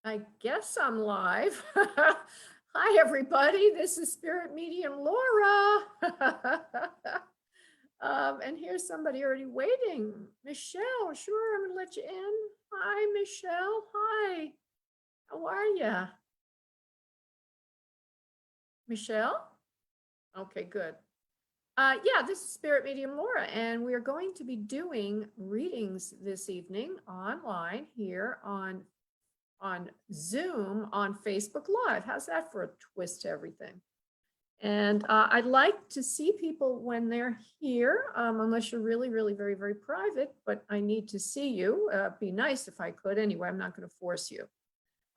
I guess I'm live. Hi, everybody. This is Spirit Medium Laura. And here's somebody already waiting. Michelle, sure, I'm going to let you in. Hi, Michelle. Hi. How are you? Michelle? Okay, good. Yeah, this is Spirit Medium Laura, and we are going to be doing readings this evening online here on Zoom on Facebook Live. How's that for a twist to everything? And I'd like to see people when they're here, unless you're really, really very, very private, but I need to see you. Be nice if I could. Anyway, I'm not going to force you.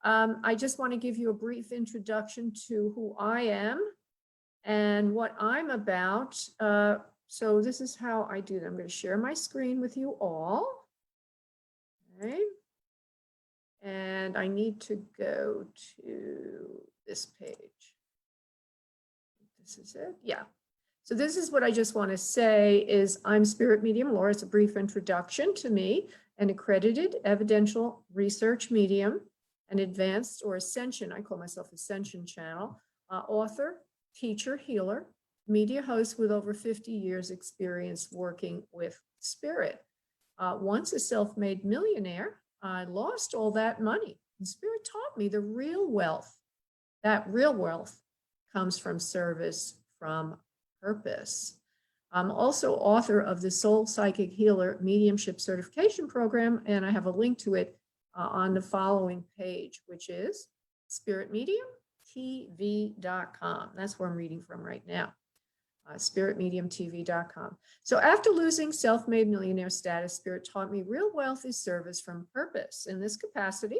I just want to give you a brief introduction to who I am and what I'm about. So this is how I do that. I'm going to share my screen with you all. Okay. And I need to go to this page. This is it. Yeah. So this is what I just want to say is I'm Spirit Medium Laura. It's a brief introduction to me, an accredited evidential research medium, an advanced or Ascension, I call myself Ascension Channel, author, teacher, healer, media host with over 50 years experience working with spirit. Once a self-made millionaire, I lost all that money. And Spirit taught me the real wealth. That real wealth comes from service, from purpose. I'm also author of the Soul Psychic Healer Mediumship Certification Program, and I have a link to it on the following page, which is spiritmediumtv.com. That's where I'm reading from right now. spiritmediumtv.com. So after losing self-made millionaire status, Spirit taught me real wealth is service from purpose. In this capacity,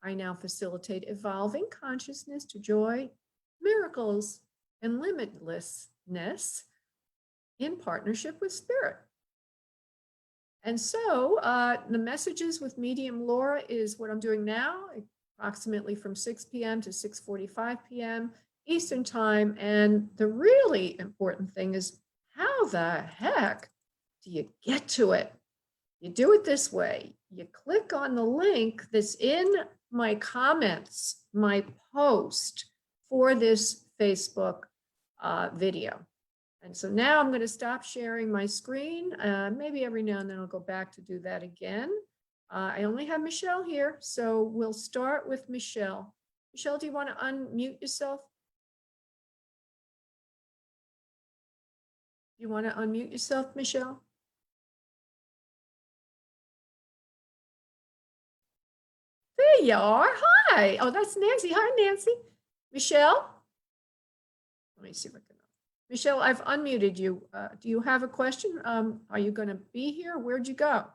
I now facilitate evolving consciousness to joy, miracles, and limitlessness in partnership with Spirit. And so the messages with Medium Laura is what I'm doing now, approximately from 6 p.m. to 6:45 p.m. Eastern time. And the really important thing is, how the heck do you get to it? You do it this way. You click on the link that's in my comments, my post for this Facebook video. And so now I'm going to stop sharing my screen. Maybe every now and then I'll go back to do that again. I only have Michelle here, so we'll start with Michelle. Michelle, do you want to unmute yourself? You want to unmute yourself, Michelle? There you are. Hi. Oh, that's Nancy. Hi, Nancy. Michelle? Let me see if I can. Michelle, I've unmuted you. Do you have a question? Are you going to be here? Where'd you go?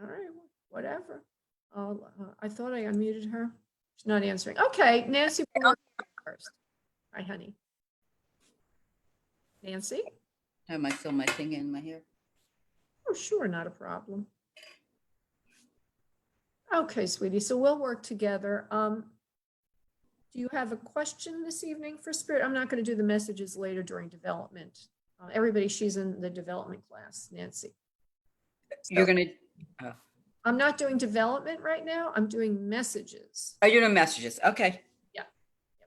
All right, whatever. I thought I unmuted her. She's not answering. Okay, Nancy, first. Hi, honey. Nancy? Am I still my thing in my hair? Oh, sure, not a problem. Okay, sweetie, so we'll work together. Do you have a question this evening for Spirit? I'm not going to do the messages later during development. Everybody, she's in the development class, Nancy. So you're going to... I'm not doing development right now. I'm doing messages. Oh, you're doing messages. Okay. Yeah,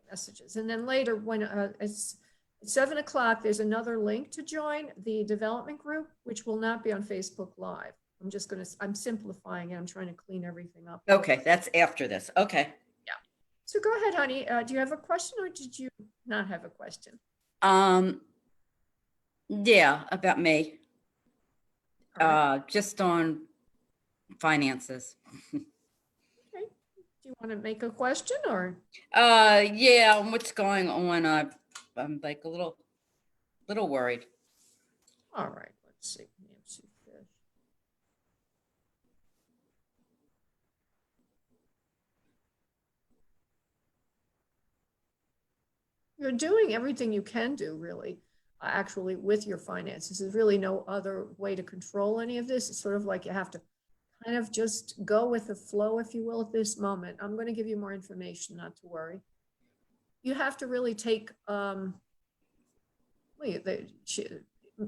messages. And then later when it's 7 o'clock, there's another link to join the development group, which will not be on Facebook Live. I'm simplifying it. I'm trying to clean everything up. Okay, that's after this. Okay. Yeah. So go ahead, honey. Do you have a question or did you not have a question? Yeah, about me. Right. Just on finances. Okay. Do you want to make a question or? Yeah, what's going on? I'm like a little worried. All right, let's see. Nancy Fish. You're doing everything you can do, really, actually, with your finances. There's really no other way to control any of this. It's sort of like you have to kind of just go with the flow, if you will, at this moment. I'm going to give you more information, not to worry. You have to really take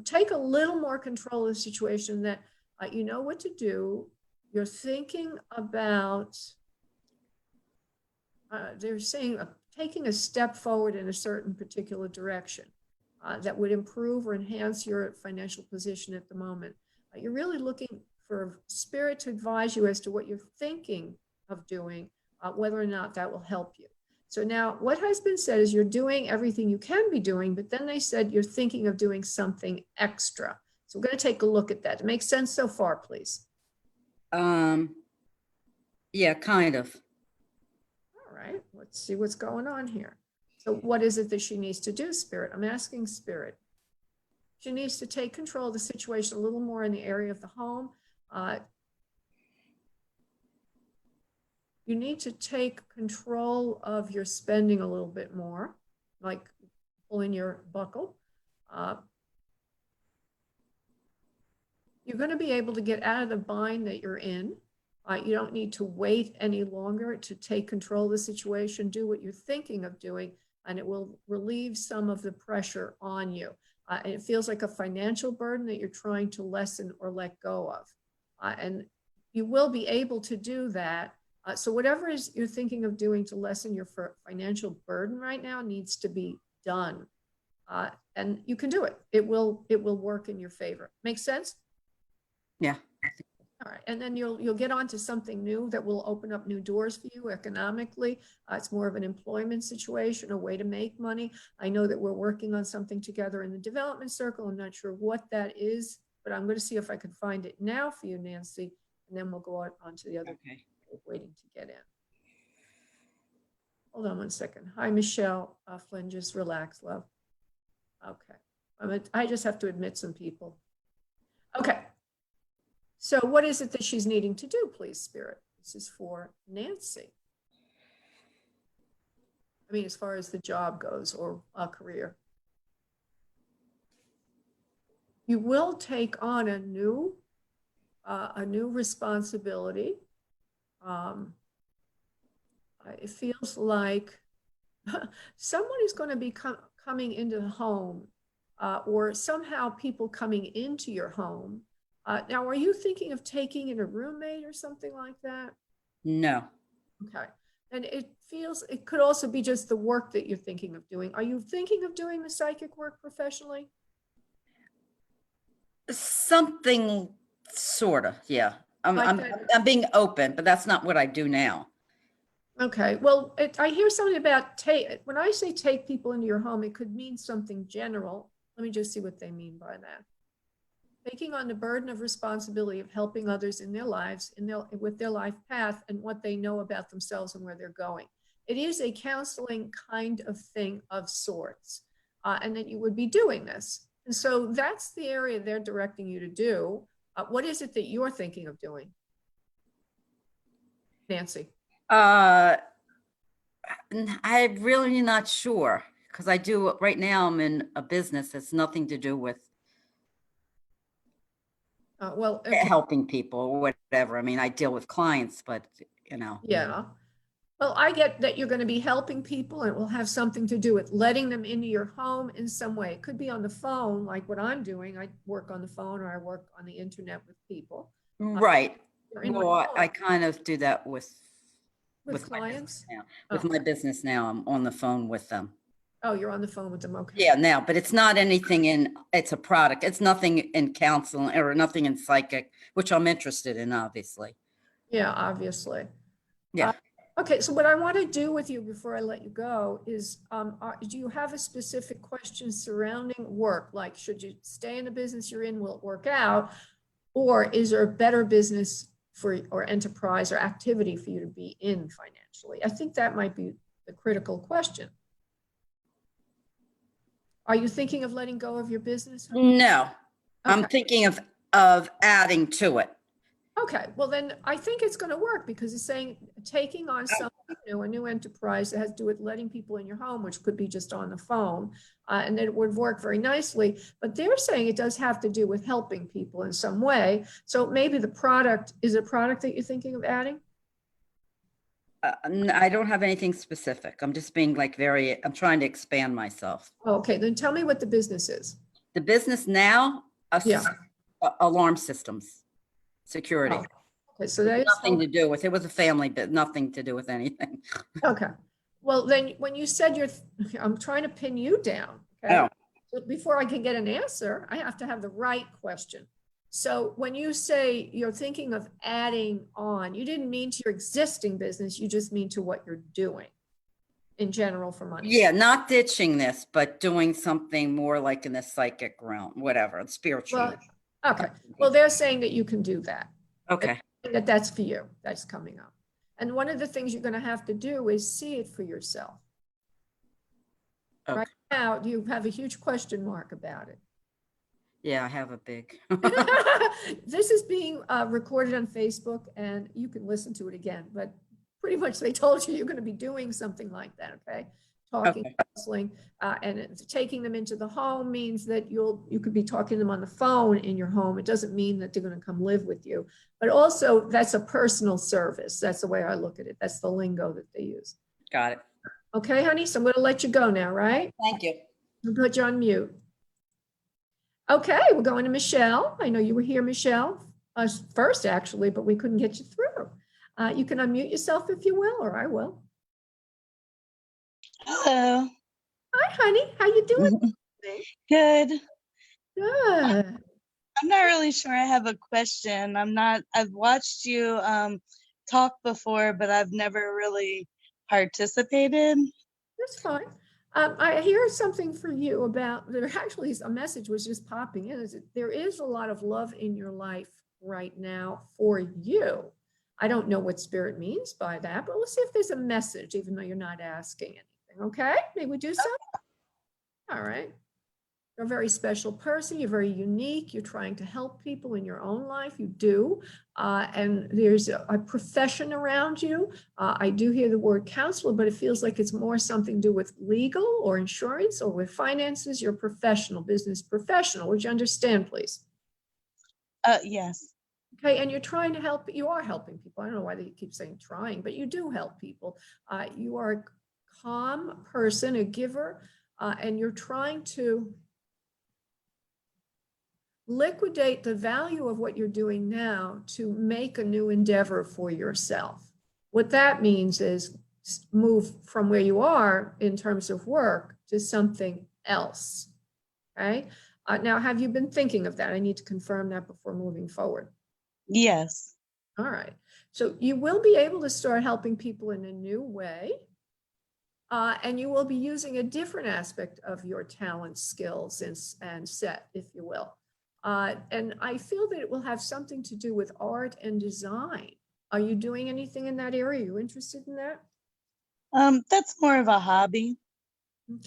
take a little more control of the situation, that you know what to do. you're thinking about, they're saying taking a step forward in a certain particular direction that would improve or enhance your financial position at the moment. You're really looking for spirit to advise you as to what you're thinking of doing, whether or not that will help you. So now what has been said is you're doing everything you can be doing, but then they said you're thinking of doing something extra. So we're going to take a look at that. It makes sense so far, please. Yeah, kind of. All right, let's see what's going on here. So what is it that she needs to do, Spirit? I'm asking Spirit. She needs to take control of the situation a little more in the area of the home. You need to take control of your spending a little bit more, like pulling your buckle. You're going to be able to get out of the bind that you're in. You don't need to wait any longer to take control of the situation. Do what you're thinking of doing, and it will relieve some of the pressure on you. And it feels like a financial burden that you're trying to lessen or let go of. And you will be able to do that. So whatever is you're thinking of doing to lessen your financial burden right now needs to be done. And you can do it. It will work in your favor. Make sense? Yeah. All right, and then you'll get onto something new that will open up new doors for you economically. It's more of an employment situation, a way to make money. I know that we're working on something together in the development circle. I'm not sure what that is, but I'm going to see if I can find it now for you, Nancy, and then we'll go on to the other Okay. waiting to get in. Hold on one second. Hi, Michelle Flynn, just relax, love. Okay, I just have to admit some people. Okay. So what is it that she's needing to do, please, Spirit? This is for Nancy. I mean, as far as the job goes or a career. You will take on a new responsibility. It feels like someone is going to be coming into the home or somehow people coming into your home. Now, are you thinking of taking in a roommate or something like that? No. Okay. And it could also be just the work that you're thinking of doing. Are you thinking of doing the psychic work professionally? Something sort of, yeah. Like I'm being open, but that's not what I do now. Okay. Well, I hear something about when I say take people into your home, it could mean something general. Let me just see what they mean by that. Taking on the burden of responsibility of helping others in their lives, with their life path and what they know about themselves and where they're going. It is a counseling kind of thing of sorts, and that you would be doing this. And so that's the area they're directing you to do. What is it that you're thinking of doing, Nancy? I'm really not sure because I do right now. I'm in a business that's nothing to do with helping people or whatever. I mean, I deal with clients, but you know. Yeah. Well, I get that you're going to be helping people and it will have something to do with letting them into your home in some way. It could be on the phone, like what I'm doing. I work on the phone or I work on the internet with people. Right. Well, I kind of do that with clients now. With my business now, I'm on the phone with them. Oh, you're on the phone with them. Okay. Yeah, now, but it's not anything it's a product. It's nothing in counseling or nothing in psychic, which I'm interested in, obviously. Yeah, obviously. Yeah. Okay, so what I want to do with you before I let you go is, do you have a specific question surrounding work? Like, should you stay in the business you're in? Will it work out? Or is there a better business or enterprise or activity for you to be in financially? I think that might be the critical question. Are you thinking of letting go of your business? No, okay. I'm thinking of adding to it. Okay, well then I think it's going to work because it's saying taking on something new, a new enterprise that has to do with letting people in your home, which could be just on the phone, and then it would work very nicely. But they're saying it does have to do with helping people in some way. So maybe the product is a product that you're thinking of adding? I don't have anything specific. I'm just being like I'm trying to expand myself. Okay, then tell me what the business is. The business now, alarm systems, security. Oh, Okay, so that is Nothing to do with, it was a family, but nothing to do with anything. okay. Well, then when you said I'm trying to pin you down, okay? Oh. So before I can get an answer, I have to have the right question. So when you say you're thinking of adding on, you didn't mean to your existing business, you just mean to what you're doing in general for money. Yeah, not ditching this, but doing something more like in the psychic realm, whatever, spiritual. Well, okay. Well, they're saying that you can do that. Okay. That's for you. That's coming up. And one of the things you're going to have to do is see it for yourself. Okay. Right now, you have a huge question mark about it. Yeah, I have a big. This is being recorded on Facebook, and you can listen to it again. But pretty much, they told you you're going to be doing something like that. Okay, talking, Okay. counseling, and taking them into the home means that you could be talking to them on the phone in your home. It doesn't mean that they're going to come live with you, but also that's a personal service. That's the way I look at it. That's the lingo that they use. Got it. Okay, honey. So I'm going to let you go now. Right? Thank you. I'll put you on mute. Okay, we're going to Michelle. I know you were here, Michelle, first actually, but we couldn't get you through. You can unmute yourself if you will, or I will. Hello. Hi, honey. How you doing? Good. Good. I'm not really sure I have a question. I've watched you talk before, but I've never really participated. That's fine. I hear something for you about, there actually is a message was just popping in, is that there is a lot of love in your life right now for you. I don't know what spirit means by that, but let's see if there's a message, even though you're not asking anything. Okay, may we do so? All right. You're a very special person. You're very unique. You're trying to help people in your own life. You do. And there's a profession around you. I do hear the word counselor, but it feels like it's more something to do with legal or insurance or with finances. You're a professional, business professional. Would you understand, please? Yes. Okay, and you're trying to help, you are helping people. I don't know why they keep saying trying, but you do help people. You are a calm person, a giver, and you're trying to liquidate the value of what you're doing now to make a new endeavor for yourself. What that means is move from where you are in terms of work to something else. Okay. Now, have you been thinking of that? I need to confirm that before moving forward. Yes. All right. So you will be able to start helping people in a new way. And you will be using a different aspect of your talent, skills, and set, if you will. And I feel that it will have something to do with art and design. Are you doing anything in that area? Are you interested in that? That's more of a hobby.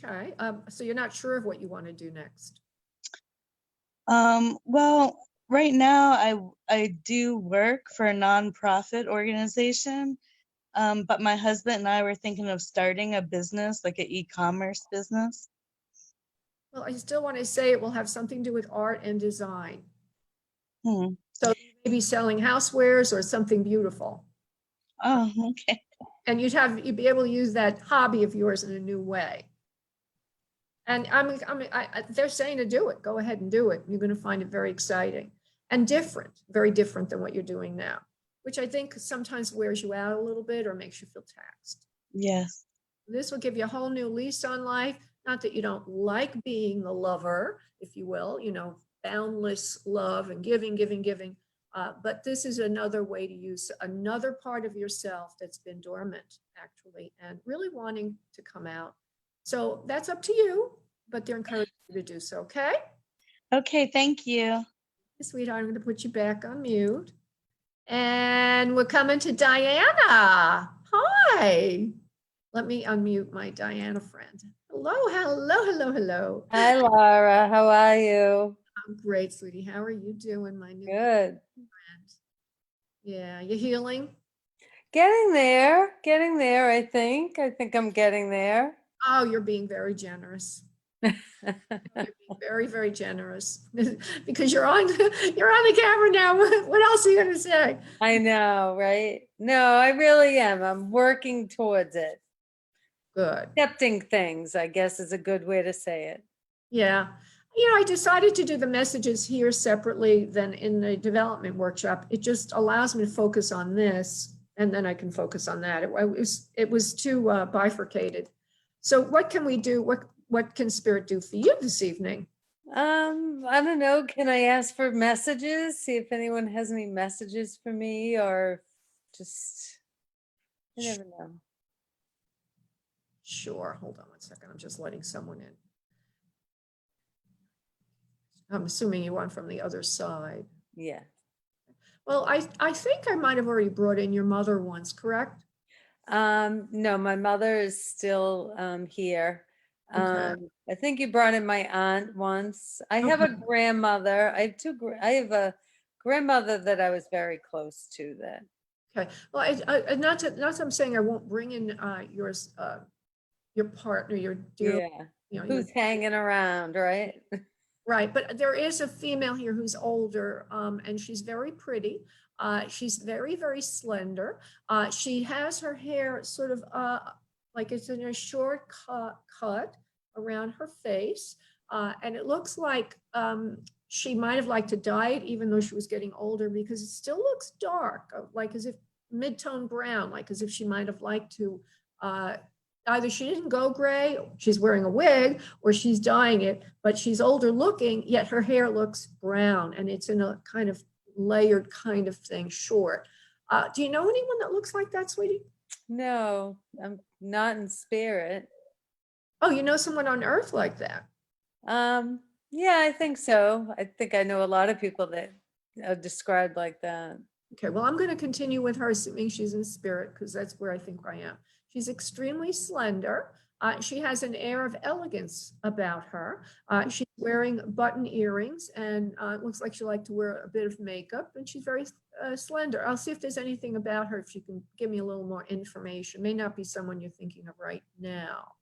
Okay. So you're not sure of what you want to do next? Well, right now I do work for a nonprofit organization, but my husband and I were thinking of starting a business, like an e-commerce business. Well, I still want to say it will have something to do with art and design. Hmm. So maybe selling housewares or something beautiful. Oh, okay. And you'd be able to use that hobby of yours in a new way. And they're saying to do it. Go ahead and do it. You're going to find it very exciting and different, very different than what you're doing now, which I think sometimes wears you out a little bit or makes you feel taxed. Yes. This will give you a whole new lease on life. Not that you don't like being the lover, if you will, boundless love and giving. But this is another way to use another part of yourself that's been dormant, actually, and really wanting to come out. So that's up to you, but they're encouraging you to do so, okay? Okay, thank you. Sweetheart, I'm going to put you back on mute. And we're coming to Diana. Hi. Let me unmute my Diana friend. Hello. Hi, Laura. How are you? I'm great, sweetie. How are you doing, my new Good. friend? Yeah, you healing? Getting there, I think. I think I'm getting there. Oh, you're being very generous. You're being very, very generous because you're on the camera now. What else are you going to say? I know, right? No, I really am. I'm working towards it. Good. Accepting things, I guess, is a good way to say it. Yeah. I decided to do the messages here separately than in the development workshop. It just allows me to focus on this, and then I can focus on that. It was too bifurcated. So what can we do? What can Spirit do for you this evening? I don't know. Can I ask for messages? See if anyone has any messages for me, or just, I never know. Sure. Hold on one second. I'm just letting someone in. I'm assuming you want from the other side. Yeah. Well, I think I might have already brought in your mother once, correct? No, my mother is still here. Okay. I think you brought in my aunt once. I have a Okay. grandmother. I have a grandmother that I was very close to then. Okay. Well, not that I'm saying I won't bring in your partner, your dear, Yeah. your Who's hanging around, right? right, but there is a female here who's older, and she's very pretty. She's very, very slender. She has her hair sort of like it's in a short cut around her face. And it looks like she might have liked to dye it even though she was getting older, because it still looks dark, like as if mid-tone brown, like as if she might have liked to either she didn't go gray, she's wearing a wig, or she's dyeing it, but she's older looking, yet her hair looks brown, and it's in a kind of layered kind of thing, short. Do you know anyone that looks like that, sweetie? No, I'm not in spirit. Oh, you know someone on Earth like that? Yeah, I think so. I think I know a lot of people that are described like that. Okay, well, I'm going to continue with her, assuming she's in spirit, because that's where I think I am. She's extremely slender. She has an air of elegance about her. She's wearing button earrings, and it looks like she likes to wear a bit of makeup, and she's very slender. I'll see if there's anything about her, if you can give me a little more information. May not be someone you're thinking of right now.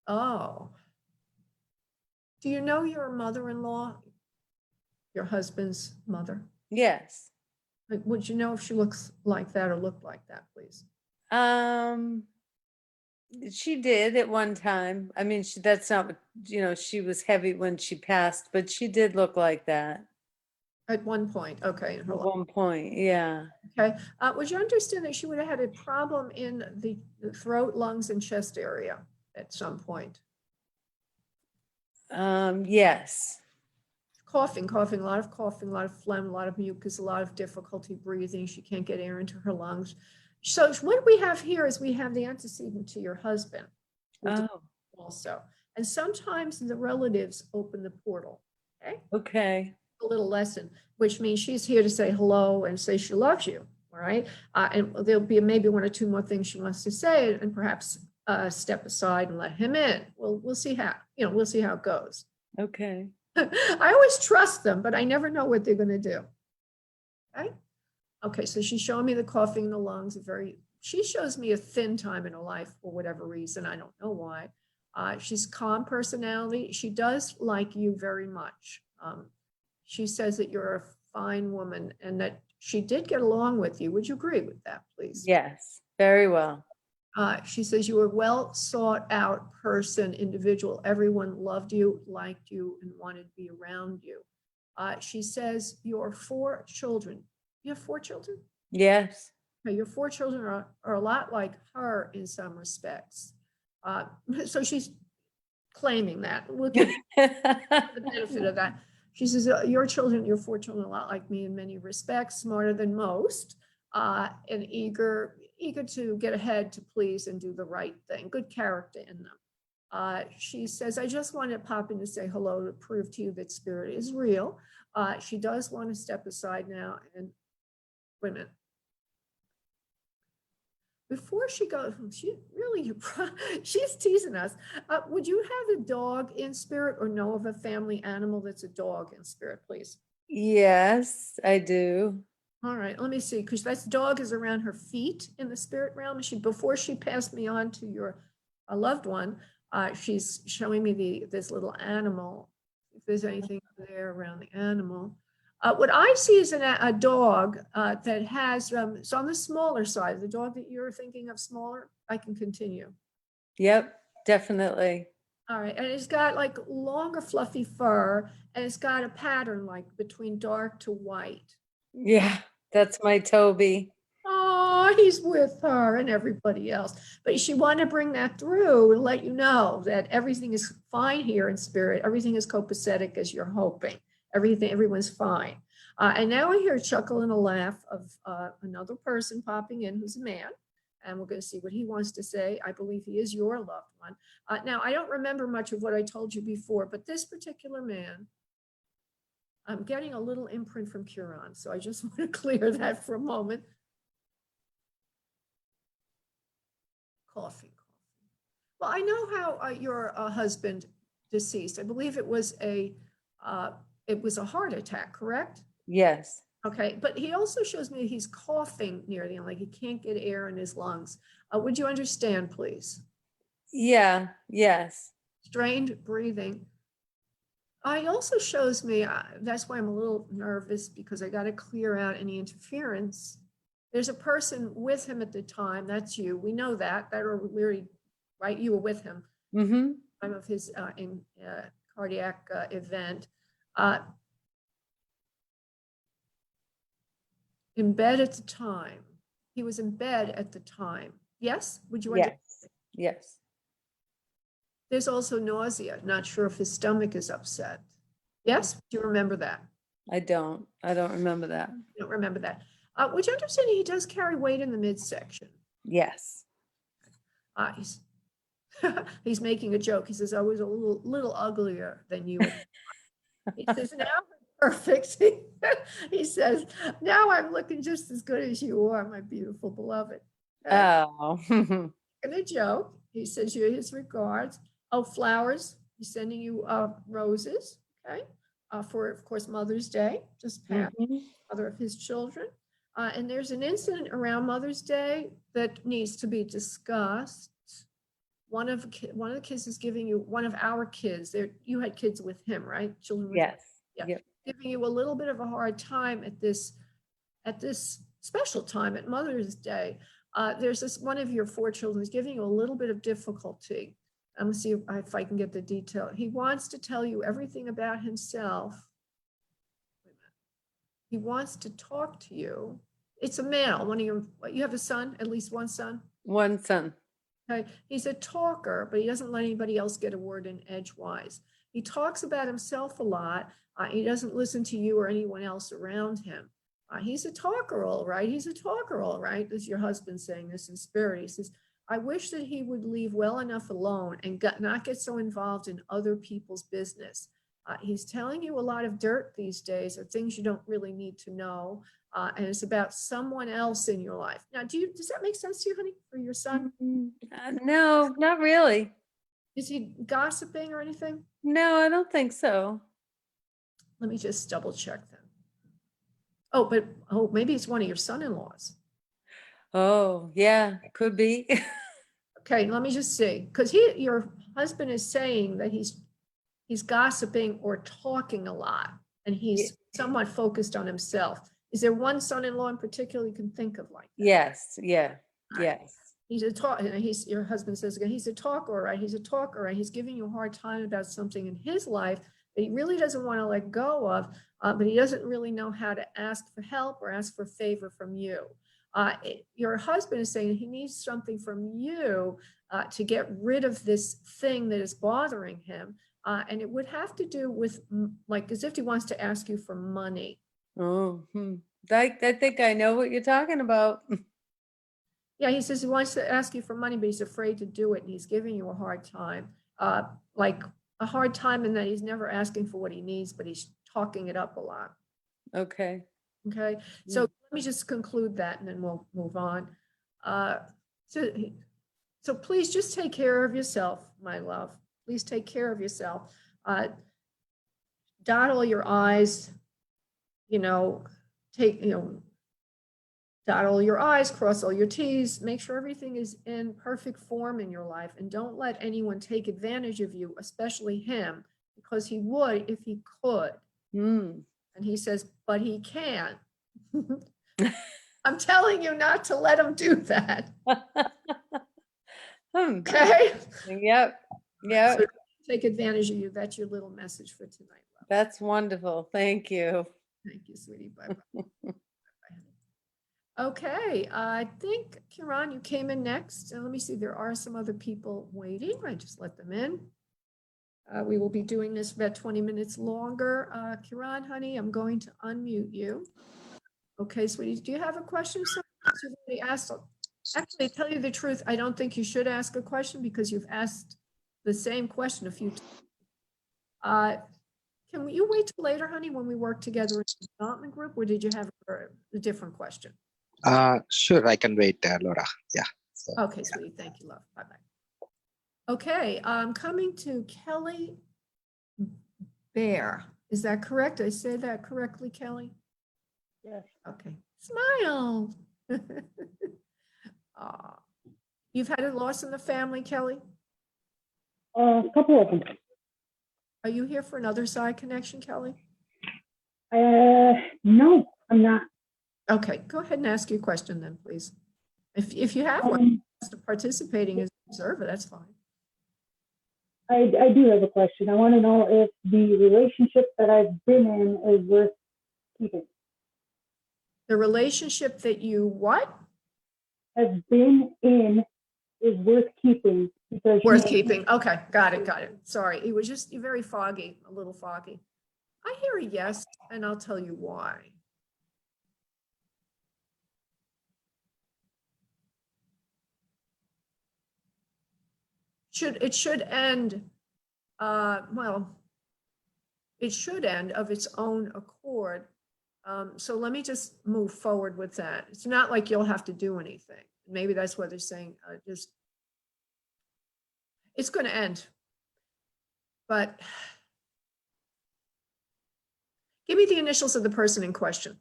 Oh. Do you know your mother-in-law, your husband's mother? Yes. Would you know if she looks like that or looked like that, please? She did at one time. I mean, that's not what, she was heavy when she passed, but she did look like that. At one point, okay. At one point, yeah. Okay. Would you understand that she would have had a problem in the throat, lungs, and chest area at some point? Yes. Coughing, a lot of coughing, a lot of phlegm, a lot of mucus, a lot of difficulty breathing. She can't get air into her lungs. So what we have here is we have the antecedent to your husband also. And sometimes the relatives open the portal. Okay. Okay. A little lesson, which means she's here to say hello and say she loves you. All right. And there'll be maybe one or two more things she wants to say, and perhaps step aside and let him in. We'll see how, we'll see how it goes. Okay. I always trust them, but I never know what they're going to do. Okay. Okay. So she's showing me the coughing in the lungs. She shows me a thin time in her life for whatever reason. I don't know why. She's calm personality. She does like you very much. She says that you're a fine woman and that she did get along with you. Would you agree with that, please? Yes, very well. She says you were a well sought out person, individual. Everyone loved you, liked you, and wanted to be around you. She says your 4 children. You have 4 children? Yes. Okay, your 4 children are a lot like her in some respects. So she's claiming that. We'll give the benefit of that. She says your 4 children, are a lot like me in many respects, smarter than most, and eager to get ahead, to please and do the right thing. Good character in them. She says, I just want to pop in to say hello to prove to you that spirit is real. She does want to step aside now and wait a minute. Before she goes, she's teasing us. Would you have a dog in spirit, or know of a family animal that's a dog in spirit, please? Yes, I do. All right, let me see, because that dog is around her feet in the spirit realm. Before she passed me on to your loved one, she's showing me this little animal. If there's anything there around the animal. What I see is a dog that has, it's on the smaller side. The dog that you're thinking of smaller, I can continue. Yep, definitely. All right, and it's got like longer fluffy fur, and it's got a pattern like between dark to white. Yeah, that's my Toby. Oh, he's with her and everybody else. But she wanted to bring that through and let you know that everything is fine here in spirit. Everything is copacetic as you're hoping. Everyone's fine. And now I hear a chuckle and a laugh of another person popping in who's a man. And we're going to see what he wants to say. I believe he is your loved one. Now, I don't remember much of what I told you before, but this particular man, I'm getting a little imprint from Chiron. So I just want to clear that for a moment. Coffee. Well, I know how your husband deceased. I believe it was a heart attack, correct? Yes. Okay, but he also shows me he's coughing near the end, like he can't get air in his lungs. Would you understand, please? Yeah. Yes. Strained breathing. It also shows me, that's why I'm a little nervous, because I got to clear out any interference. There's a person with him at the time. That's you. We know that. That are really, right? You were with him. Mm-hmm. Time of his cardiac event. In bed at the time. He was in bed at the time. Yes? Would you understand? Yes. Yes. There's also nausea. Not sure if his stomach is upset. Yes? Do you remember that? I don't remember that. You don't remember that. Would you understand he does carry weight in the midsection? Yes. He's he's making a joke. He says, I was a little uglier than you. He says, now I'm perfect. He says, now I'm looking just as good as you are, my beautiful beloved. Oh. And a joke. He sends you his regards. Oh, flowers. He's sending you roses. Okay. For, of course, Mother's Day, just passed. Mhm. Mother of his children. And there's an incident around Mother's Day that needs to be discussed. One of the kids is giving you, one of our kids, you had kids with him, right? Children with him. Yes. Yeah. Yep. Giving you a little bit of a hard time at this special time at Mother's Day. There's this one of your 4 children is giving you a little bit of difficulty. I'm gonna see if I can get the detail. He wants to tell you everything about himself. He wants to talk to you. It's a male. You have a son, at least one son. One son. Okay. He's a talker, but he doesn't let anybody else get a word in edgewise. He talks about himself a lot. He doesn't listen to you or anyone else around him. He's a talker, all right. He's a talker, all right. This is your husband saying this in spirit. He says, I wish that he would leave well enough alone and not get so involved in other people's business. He's telling you a lot of dirt these days, or things you don't really need to know. And it's about someone else in your life. Now, does that make sense to you, honey, for your son? No, not really. Is he gossiping or anything? No, I don't think so. Let me just double check then. Maybe it's one of your son-in-laws. Oh, yeah, could be. Okay, let me just see, because your husband is saying that he's gossiping or talking a lot, and he's somewhat focused on himself. Is there one son-in-law in particular you can think of like that? Yes, yeah, Right. yes. He's a talk. Your husband says again, he's a talker, right? He's a talker, right? He's giving you a hard time about something in his life that he really doesn't want to let go of, but he doesn't really know how to ask for help or ask for a favor from you. Your husband is saying he needs something from you to get rid of this thing that is bothering him. And it would have to do with like as if he wants to ask you for money. Oh, I think I know what you're talking about. Yeah, he says he wants to ask you for money, but he's afraid to do it. And he's giving you a hard time, like a hard time in that he's never asking for what he needs, but he's talking it up a lot. Okay. Okay, so let me just conclude that and then we'll move on. So please just take care of yourself, my love. Please take care of yourself. Dot all your I's, dot all your I's, cross all your T's, make sure everything is in perfect form in your life, and don't let anyone take advantage of you, especially him, because he would if he could. And he says, but he can. I'm telling you not to let him do that. Okay? Yep. So take advantage of you. That's your little message for tonight, love. That's wonderful. Thank you. Thank you, sweetie. Bye-bye. Okay, I think, Kiran, you came in next. And let me see, there are some other people waiting. I just let them in. We will be doing this about 20 minutes longer. Kiran, honey, I'm going to unmute you. Okay, sweetie, do you have a question? Somebody asked. Actually, to tell you the truth, I don't think you should ask a question because you've asked the same question a few times. Can you wait till later, honey, when we work together in the development group, or did you have a different question? Sure, I can wait, Laura. Yeah. So, Okay, sweetie, thank you, love. Bye-bye. Okay, coming to Kelly Bear. Is that correct? Did I say that correctly, Kelly? Yes. Okay, smile. You've had a loss in the family, Kelly? A couple of them. Are you here for another side connection, Kelly? No, I'm not. Okay, go ahead and ask your question then, please. If you have one, participating as an observer, that's fine. I do have a question. I want to know if the relationship that I've been in is worth keeping. The relationship that you what? Have been in is worth keeping because Worth keeping. Okay, got it, got it. Sorry, it was just very foggy, a little foggy. I hear a yes, and I'll tell you why. It should end, well, it should end of its own accord. So let me just move forward with that. It's not like you'll have to do anything. Maybe that's what they're saying. Just it's going to end. But give me the initials of the person in question.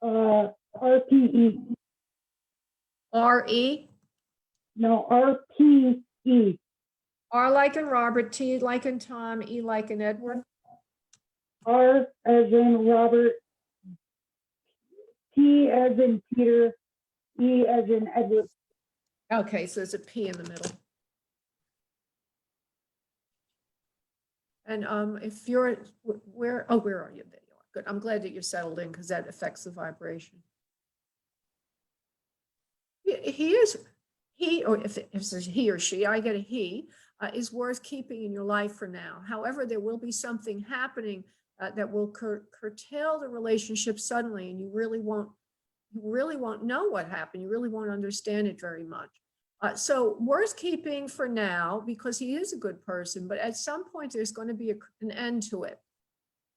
RPE. R-E? No, RPE. R like in Robert, T like in Tom, E like in Edward. R as in Robert, P as in Peter, E as in Edward. Okay, so there's a P in the middle. And if you're, where are you? There you are. Good. I'm glad that you're settled in because that affects the vibration. Or if it's he or she, I get a he, is worth keeping in your life for now. However, there will be something happening that will curtail the relationship suddenly, and you really won't know what happened. You really won't understand it very much. So worth keeping for now because he is a good person, but at some point there's going to be an end to it,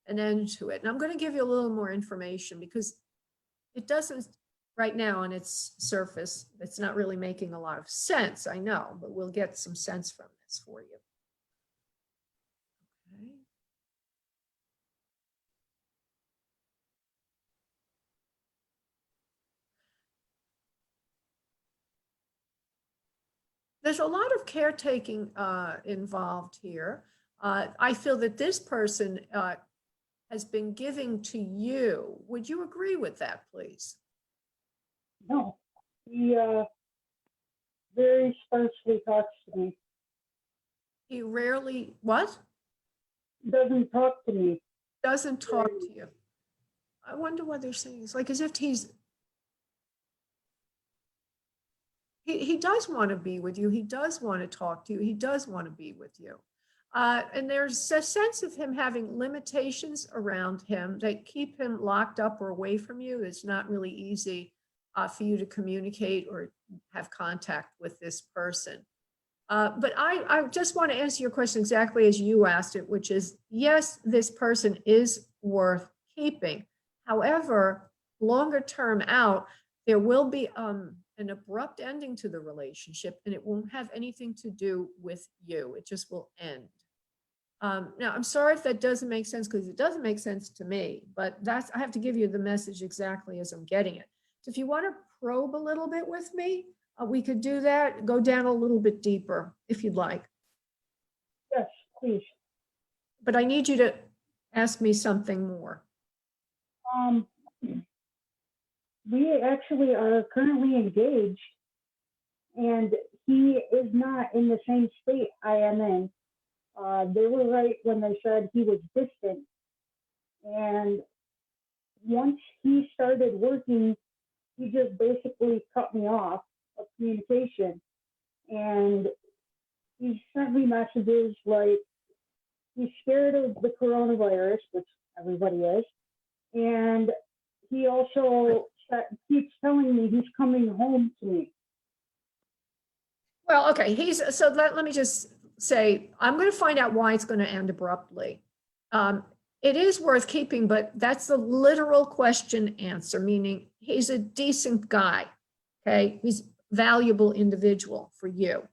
And I'm going to give you a little more information because it doesn't right now on its surface. It's not really making a lot of sense. I know, but we'll get some sense from this for you. Okay. There's a lot of caretaking involved here. I feel that this person has been giving to you. Would you agree with that, please? No, he very sparsely talks to me. He rarely, what? Doesn't talk to me. Doesn't talk to you. I wonder what they're saying. It's like as if he does want to be with you. He does want to talk to you. He does want to be with you. And there's a sense of him having limitations around him that keep him locked up or away from you. It's not really easy for you to communicate or have contact with this person. But I just want to answer your question exactly as you asked it, which is, yes, this person is worth keeping. However, longer term out, there will be an abrupt ending to the relationship, and it won't have anything to do with you. It just will end. Now, I'm sorry if that doesn't make sense, because it doesn't make sense to me, but I have to give you the message exactly as I'm getting it. So if you want to probe a little bit with me, we could do that, go down a little bit deeper if you'd like. Yes, please. But I need you to ask me something more. We actually are currently engaged, and he is not in the same state I am in. They were right when they said he was distant. And once he started working, he just basically cut me off of communication. And he sent me messages like he's scared of the coronavirus, which everybody is. And he also keeps telling me he's coming home to me. Well, okay, so let me just say, I'm going to find out why it's going to end abruptly. It is worth keeping, but that's the literal question answer, meaning he's a decent guy, okay? He's a valuable individual for you.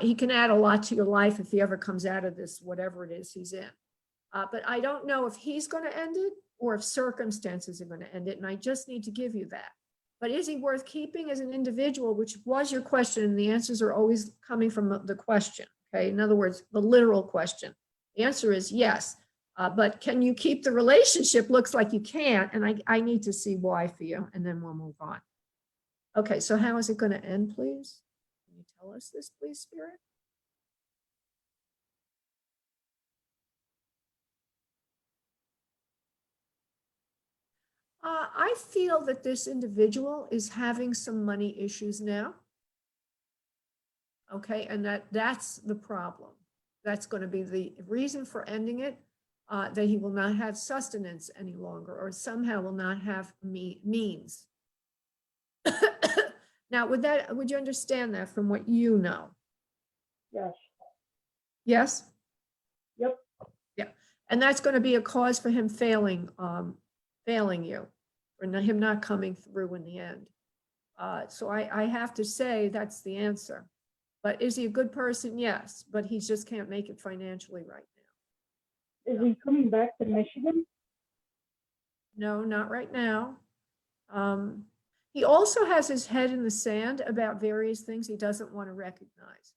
He can add a lot to your life if he ever comes out of this, whatever it is he's in. But I don't know if he's going to end it or if circumstances are going to end it, and I just need to give you that. But is he worth keeping as an individual, which was your question, and the answers are always coming from the question, okay? In other words, the literal question. The answer is yes, but can you keep the relationship? Looks like you can't, and I need to see why for you, and then we'll move on. Okay, so how is it going to end, please? Can you tell us this, please, Spirit? I feel that this individual is having some money issues now. Okay, and that's the problem. That's going to be the reason for ending it, that he will not have sustenance any longer, or somehow will not have means. Now, would you understand that from what you know? Yes. Yes? Yep. Yeah, and that's going to be a cause for him failing you, or him not coming through in the end. So I have to say that's the answer. But is he a good person? Yes, but he just can't make it financially right now. Is he coming back to Michigan? No, not right now. He also has his head in the sand about various things he doesn't want to recognize.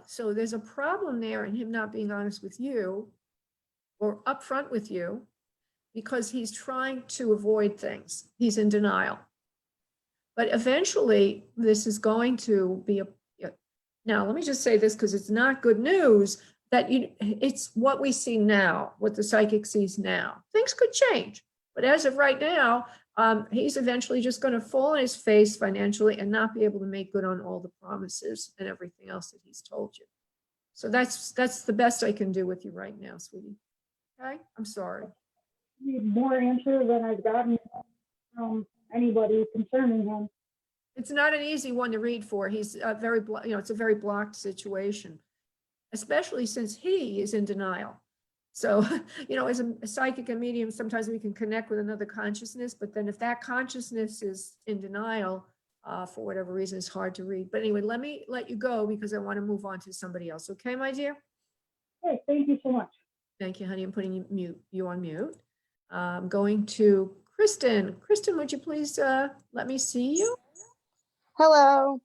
So there's a problem there in him not being honest with you or upfront with you, because he's trying to avoid things. He's in denial. But eventually, this is going to be now, let me just say this, because it's not good news, that it's what we see now, what the psychic sees now. Things could change, but as of right now, he's eventually just going to fall on his face financially and not be able to make good on all the promises and everything else that he's told you. So that's the best I can do with you right now, sweetie. Okay, I'm sorry. Need more answer than I've gotten from anybody concerning him. It's not an easy one to read for. He's it's a very blocked situation, especially since he is in denial. So, as a psychic and medium, sometimes we can connect with another consciousness, but then if that consciousness is in denial, for whatever reason, it's hard to read. But anyway, let me let you go because I want to move on to somebody else. Okay, my dear? Hey, thank you so much. Thank you, honey. I'm putting you on mute. I'm going to Kristen. Kristen, would you please let me see you? Hello.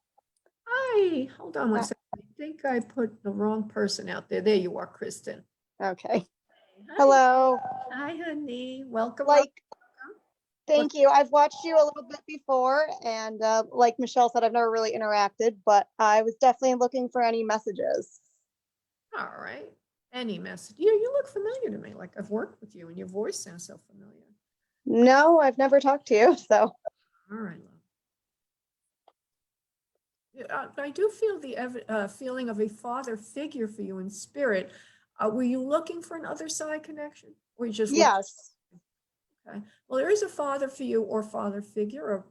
Hi, hold on one second. I think I put the wrong person out there. There you are, Kristen. Okay. Hi. Hello. Hi, honey. Welcome. Thank you. I've watched you a little bit before, and like Michelle said, I've never really interacted, but I was definitely looking for any messages. All right. Any message? You look familiar to me. Like I've worked with you, and your voice sounds so familiar. No, I've never talked to you, so. All right, love. I do feel the feeling of a father figure for you in spirit. Were you looking for an other side connection? Or you just Yes. Okay. Well, there is a father for you or father figure, or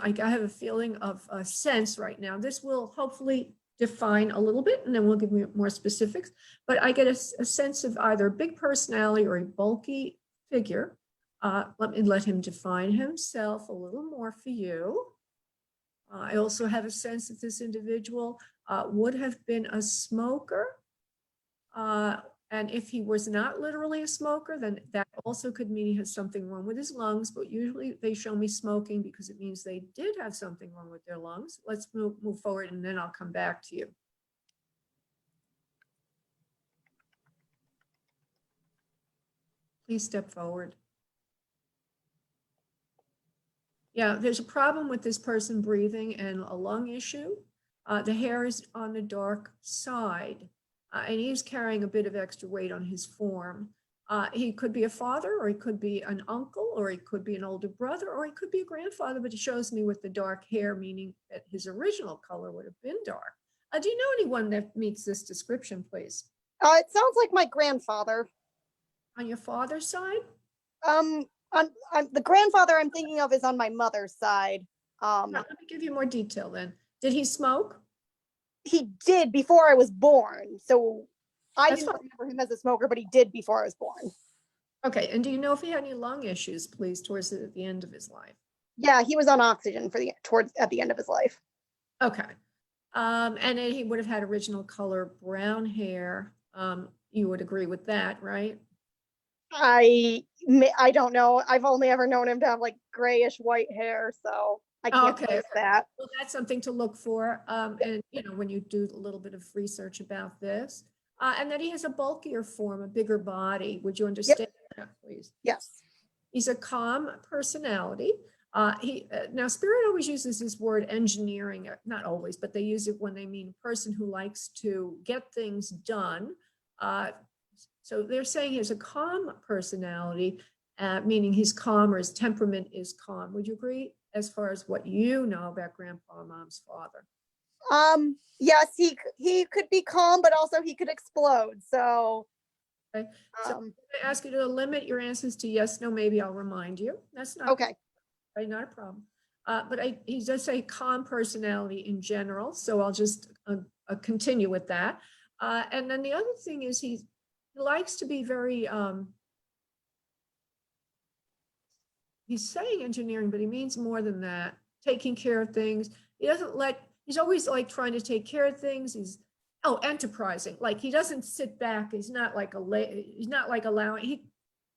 I have a feeling of a sense right now. This will hopefully define a little bit, and then we'll give you more specifics. But I get a sense of either a big personality or a bulky figure. Let him define himself a little more for you. I also have a sense that this individual would have been a smoker. And if he was not literally a smoker, then that also could mean he has something wrong with his lungs. But usually they show me smoking because it means they did have something wrong with their lungs. Let's move forward, and then I'll come back to you. Please step forward. Yeah, there's a problem with this person breathing and a lung issue. The hair is on the dark side, and he's carrying a bit of extra weight on his form. He could be a father, or he could be an uncle, or he could be an older brother, or he could be a grandfather, but it shows me with the dark hair, meaning that his original color would have been dark. Do you know anyone that meets this description, please? It sounds like my grandfather. On your father's side? On the grandfather I'm thinking of is on my mother's side. Let me give you more detail then. Did he smoke? He did before I was born. So I That's didn't fine. remember him as a smoker, but he did before I was born. Okay, and do you know if he had any lung issues, please, towards the end of his life? Yeah, he was on oxygen at the end of his life. Okay. And then he would have had original color brown hair. You would agree with that, right? I don't know. I've only ever known him to have like grayish white hair, so I can't Okay, place okay. that. Well, that's something to look for. And when you do a little bit of research about this, and then he has a bulkier form, a bigger body. Would you understand that, please? Yes. He's a calm personality. Now Spirit always uses this word engineering, not always, but they use it when they mean a person who likes to get things done. So they're saying he has a calm personality, meaning he's calm or his temperament is calm. Would you agree as far as what you know about Grandpa Mom's father? Yes, he could be calm, but also he could explode. So, Okay. So I ask you to limit your answers to yes, no, maybe. I'll remind you. That's not okay. right, not a problem. But he does say calm personality in general, so I'll just continue with that. And then the other thing is he likes to be very, he's saying engineering, but he means more than that, taking care of things. He's always like trying to take care of things. Enterprising. Like he doesn't sit back. He's not like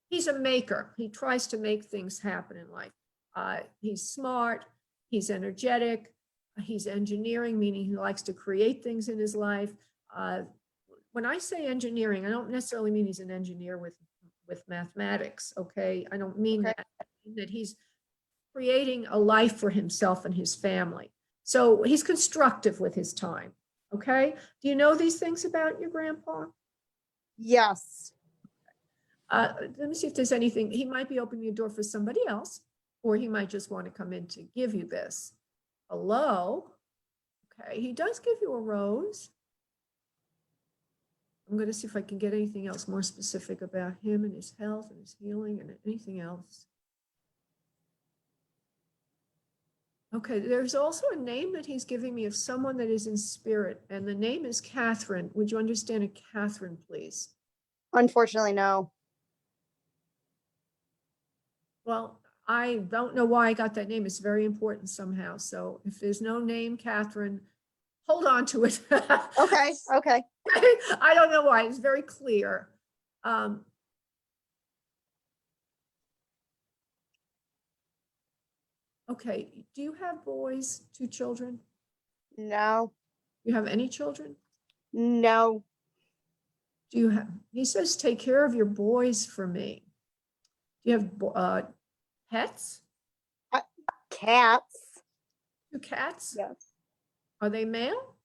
he's a maker. He tries to make things happen in life. He's smart, he's energetic, he's engineering, meaning he likes to create things in his life. When I say engineering, I don't necessarily mean he's an engineer with mathematics, okay? I don't mean that. I mean that he's creating a life for himself and his family. So he's constructive with his time, okay? Do you know these things about your grandpa? Yes. Let me see if there's anything. He might be opening a door for somebody else, or he might just want to come in to give you this. Hello? Okay, he does give you a rose. I'm going to see if I can get anything else more specific about him and his health and his healing and anything else. Okay, there's also a name that he's giving me of someone that is in spirit, and the name is Catherine. Would you understand a Catherine, please? Unfortunately, no. Well, I don't know why I got that name. It's very important somehow. So if there's no name, Catherine, hold on to it. Okay. Okay. I don't know why. It's very clear. Okay. Do you have boys, 2 children? No. Do you have any children? No. Do you have, he says, take care of your boys for me. Do you have pets? Cats. 2 cats? Yes. Are they male?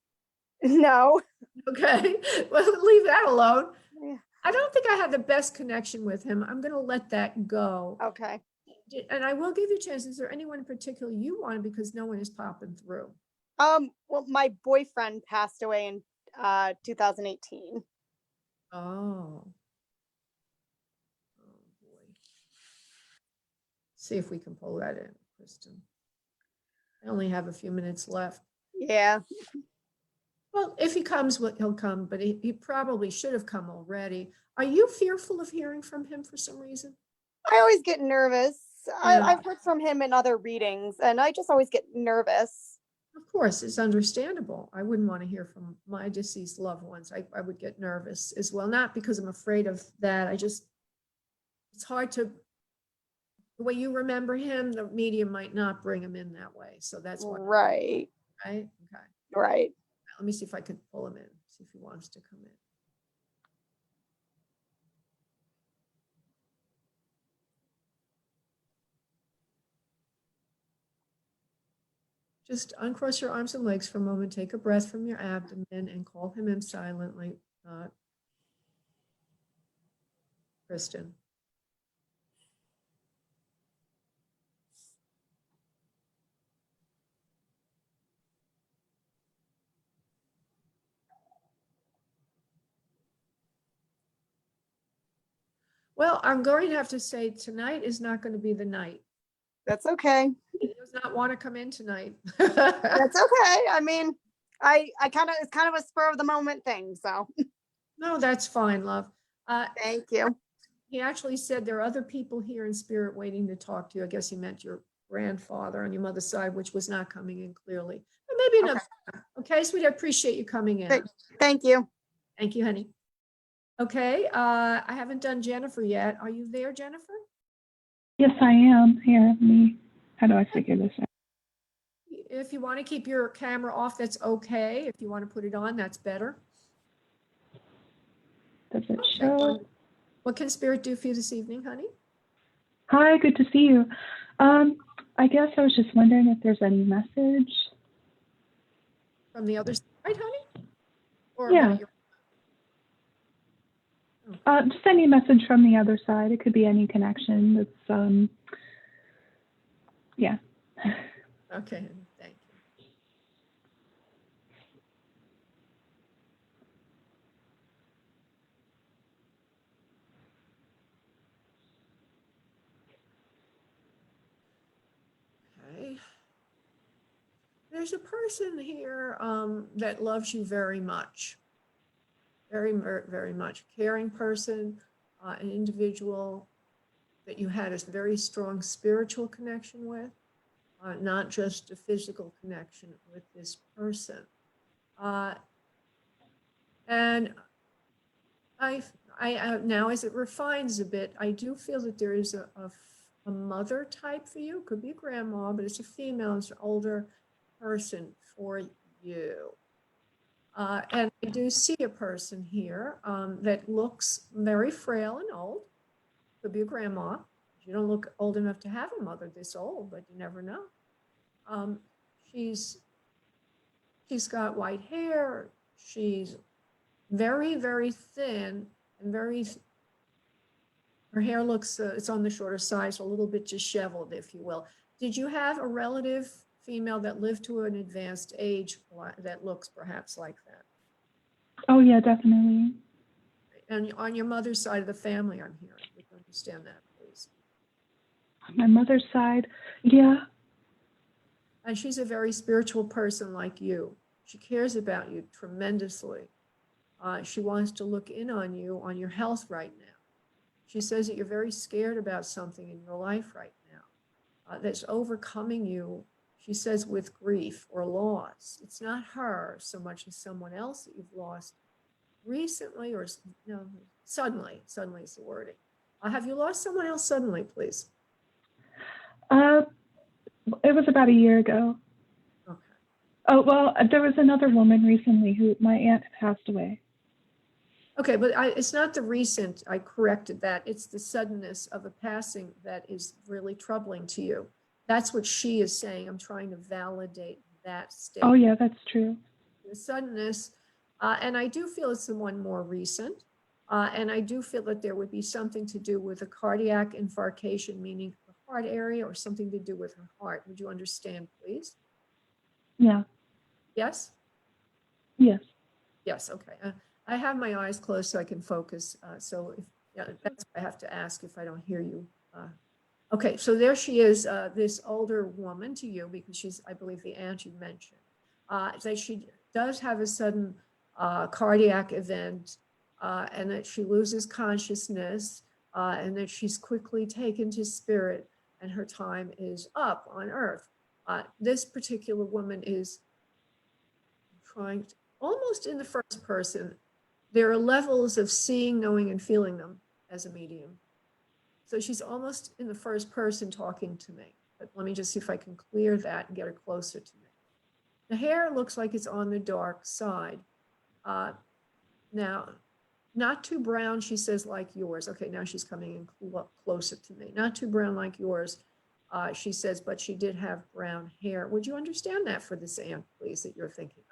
No. Okay. Well, leave that alone. Yeah. I don't think I have the best connection with him. I'm going to let that go. Okay. And I will give you a chance. Is there anyone in particular you want, because no one is popping through? Well, my boyfriend passed away in 2018. Oh. Oh boy. See if we can pull that in, Kristen. I only have a few minutes left. Yeah. Well, if he comes, he'll come, but he probably should have come already. Are you fearful of hearing from him for some reason? I always get nervous. Yeah. I've heard from him in other readings, and I just always get nervous. Of course, it's understandable. I wouldn't want to hear from my deceased loved ones. I would get nervous as well, not because I'm afraid of that. It's hard to, the way you remember him, the medium might not bring him in that way. So that's why. Right. Right? Okay. Right. Let me see if I can pull him in, see if he wants to come in. Just uncross your arms and legs for a moment. Take a breath from your abdomen and call him in silently. Kristen. Well, I'm going to have to say tonight is not going to be the night. That's okay. He does not want to come in tonight. That's okay. I mean, it's kind of a spur of the moment thing. So No, that's fine, love. thank you. He actually said there are other people here in spirit waiting to talk to you. I guess he meant your grandfather on your mother's side, which was not coming in clearly. But maybe another time. Okay, sweetie, I appreciate you coming in. Thank you. Thank you, honey. Okay, I haven't done Jennifer yet. Are you there, Jennifer? Yes, I am. Here, how do I figure this out? If you want to keep your camera off, that's okay. If you want to put it on, that's better. Does it Okay, show? what can Spirit do for you this evening, honey? Hi, good to see you. I guess I was just wondering if there's any message. From the other side, honey? Or Yeah. about your- Just any message from the other side. It could be any connection. That's, yeah. Okay, thank you. Okay. There's a person here that loves you very much. Very, very much. Caring person, an individual that you had a very strong spiritual connection with, not just a physical connection with this person. And I now, as it refines a bit, I do feel that there is a mother type for you. Could be a grandma, but it's a female, it's an older person for you. And I do see a person here that looks very frail and old. Could be a grandma. You don't look old enough to have a mother this old, but you never know. She's got white hair. She's very, very thin and her hair looks, it's on the shorter side, so a little bit disheveled, if you will. Did you have a relative female that lived to an advanced age that looks perhaps like that? Oh, yeah, definitely. And on your mother's side of the family, I'm hearing. You can understand that, please. On my mother's side, yeah. And she's a very spiritual person like you. She cares about you tremendously. She wants to look in on you, on your health right now. She says that you're very scared about something in your life right now that's overcoming you, she says, with grief or loss. It's not her so much as someone else that you've lost recently or no, suddenly. Suddenly is the wording. Have you lost someone else suddenly, please? It was about a year ago. Okay. Oh, well, there was another woman recently who my aunt passed away. Okay, but it's not the recent, I corrected that. It's the suddenness of a passing that is really troubling to you. That's what she is saying. I'm trying to validate that statement. Oh, yeah, that's true. The suddenness, and I do feel it's the one more recent. And I do feel that there would be something to do with a cardiac infarction, meaning the heart area, or something to do with her heart. Would you understand, please? Yeah. Yes? Yes. Yes, okay. I have my eyes closed so I can focus. So if, yeah, that's what I have to ask if I don't hear you. Okay, so there she is, this older woman to you, because she's, I believe, the aunt you mentioned. That she does have a sudden cardiac event, and that she loses consciousness, and that she's quickly taken to spirit, and her time is up on earth. This particular woman is trying to, almost in the first person. There are levels of seeing, knowing, and feeling them as a medium. So she's almost in the first person talking to me. But let me just see if I can clear that and get her closer to me. The hair looks like it's on the dark side. Now, not too brown, she says, like yours. Okay, now she's coming in closer to me. Not too brown like yours. She says, but she did have brown hair. Would you understand that for this aunt, please, that you're thinking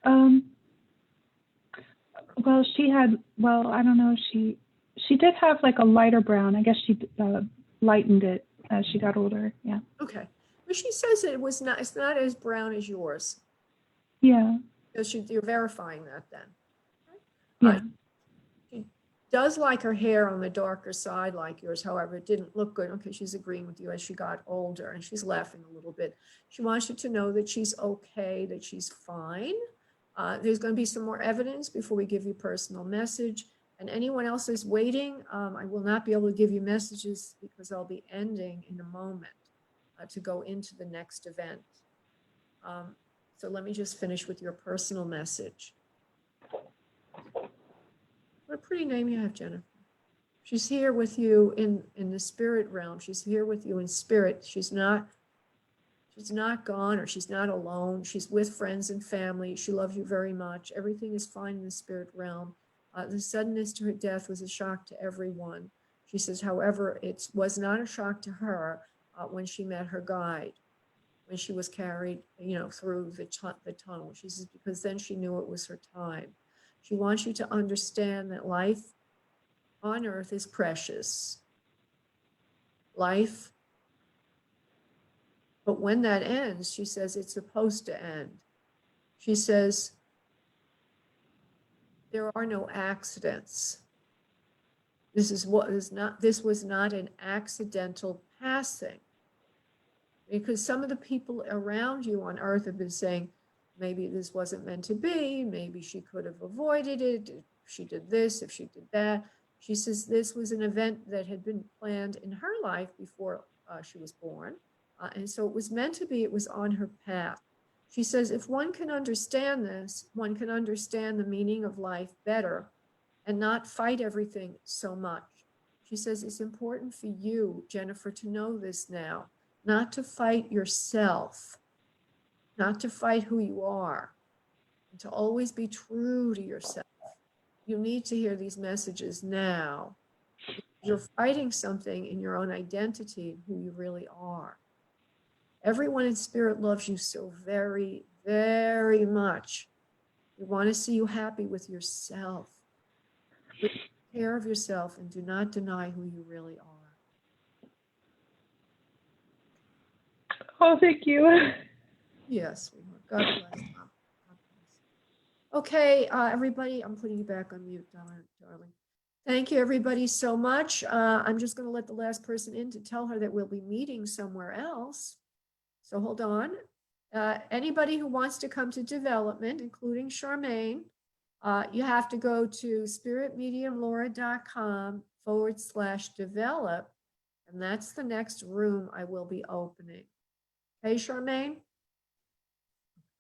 of? Well, she had, well, I don't know, she did have like a lighter brown. I guess she lightened it as she got older. Yeah. Okay. But she says it's not as brown as yours. Yeah. Because you're verifying that then. Yeah. She does like her hair on the darker side like yours. However, it didn't look good. Okay, she's agreeing with you as she got older, and she's laughing a little bit. She wants you to know that she's okay, that she's fine. There's going to be some more evidence before we give you personal message. And anyone else is waiting, I will not be able to give you messages because I'll be ending in a moment to go into the next event. So let me just finish with your personal message. What a pretty name you have, Jennifer. She's here with you in the spirit realm. She's here with you in spirit. She's not gone, or she's not alone. She's with friends and family. She loves you very much. Everything is fine in the spirit realm. The suddenness to her death was a shock to everyone. She says, however, it was not a shock to her when she met her guide, when she was carried, through the tunnel. She says, because then she knew it was her time. She wants you to understand that life on earth is precious. Life, but when that ends, she says, it's supposed to end. She says, there are no accidents. This was not an accidental passing. Because some of the people around you on earth have been saying, maybe this wasn't meant to be, maybe she could have avoided it, if she did this, if she did that. She says this was an event that had been planned in her life before she was born. And so it was meant to be, it was on her path. She says, if one can understand this, one can understand the meaning of life better and not fight everything so much. She says, it's important for you, Jennifer, to know this now, not to fight yourself, not to fight who you are, and to always be true to yourself. You need to hear these messages now. You're fighting something in your own identity, who you really are. Everyone in spirit loves you so very, very much. We want to see you happy with yourself. Take care of yourself and do not deny who you really are. Oh, thank you. Yes, God bless. God bless. Okay, everybody, I'm putting you back on mute, darling. Thank you, everybody, so much. I'm just going to let the last person in to tell her that we'll be meeting somewhere else. So hold on. Anybody who wants to come to development, including Charmaine, you have to go to spiritmediumlaura.com/develop, and that's the next room I will be opening. Hey, Charmaine?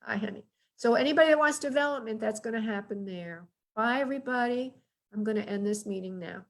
Hi, honey. So anybody that wants development, that's going to happen there. Bye, everybody. I'm going to end this meeting now.